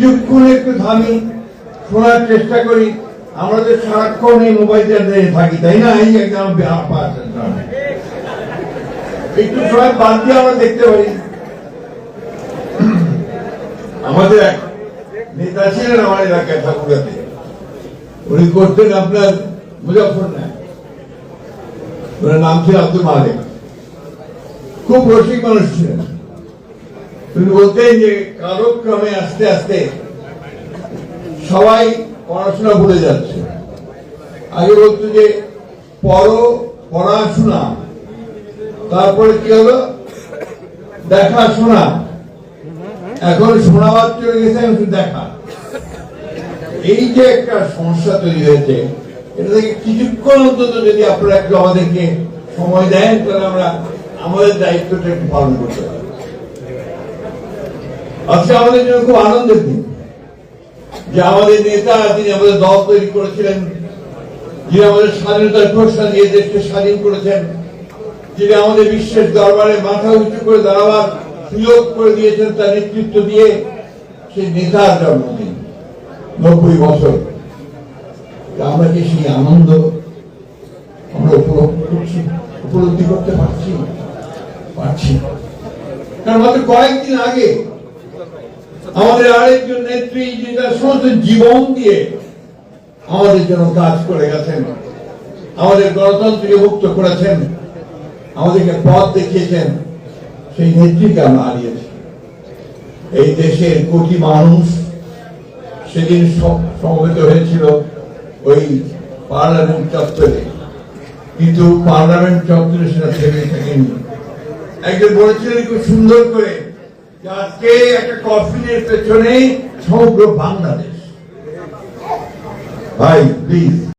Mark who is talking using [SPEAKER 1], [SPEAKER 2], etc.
[SPEAKER 1] কিছুক্ষণ একটু থামি, শোনার চেষ্টা করি। আমরা তো সারাক্ষণ এই মোবাইলটা নিয়ে থাকি, তাই না? এই একদম একটু সময় বাদ দিয়ে আমরা দেখতে পারি। আমাদের এক নেতা ছিলেন আমার এলাকায়, ঠাকুরাতে। উনি করতেন আপনার মুজফ্ফরনগর, ওনার নাম ছিল আব্দুল মালিক। খুব রসিক মানুষ ছিলেন। তিনি বলতেন যে কালক্রমে আস্তে আস্তে সবাই পড়াশোনা ভুলে যাচ্ছে। আগে বলতো যে পড়াশোনা, তারপরে কি হলো দেখাশোনা, এখন শোনাবার চলে গেছে এখন দেখা। এই যে একটা সমস্যা তৈরি হয়েছে, এটা থেকে কিছুক্ষণ অন্তত যদি আপনারা একটু আমাদেরকে সময় দেন, তাহলে আমরা আমাদের দায়িত্বটা একটু পালন করতে পারি। আজকে আমাদের জন্য খুব আনন্দের দিন যে আমাদের নেতা, যিনি আমাদের দল তৈরি করেছিলেন, যিনি আমাদের স্বাধীনতার ঘোষণা দিয়ে দেশকে স্বাধীন করেছেন, যিনি আমাদের বিশ্বের দরবারে মাথা উঁচু করে দাঁড়াবার সুযোগ করে দিয়েছেন, তার নেতৃত্ব দিয়ে সেই নেতার জন্মদিন 90 বছর। আমরা কি সেই আনন্দ আমরা উপলব্ধি করতে পারছি? কারণ মাত্র কয়েকদিন আগে আমাদের আরেকজন নেত্রী, যিনি তার সমস্ত জীবন দিয়ে আমাদের জন্য কাজ করে গেছেন, আমাদের গণতন্ত্রকে মুক্ত করেছেন, আমাদেরকে পথ দেখিয়েছেন, সেই নেত্রীকে আমরা হারিয়েছি। এই দেশের কোটি মানুষ সেদিন সমবেত হয়েছিল ওই পার্লামেন্ট চত্বরে, কিন্তু পার্লামেন্ট চত্বরে সেটা থেমে থাকেনি। একজন বলেছিলেন খুব সুন্দর করে, আজকে একটা কফিনের পেছনে সমগ্র বাংলাদেশ। ভাই প্লিজ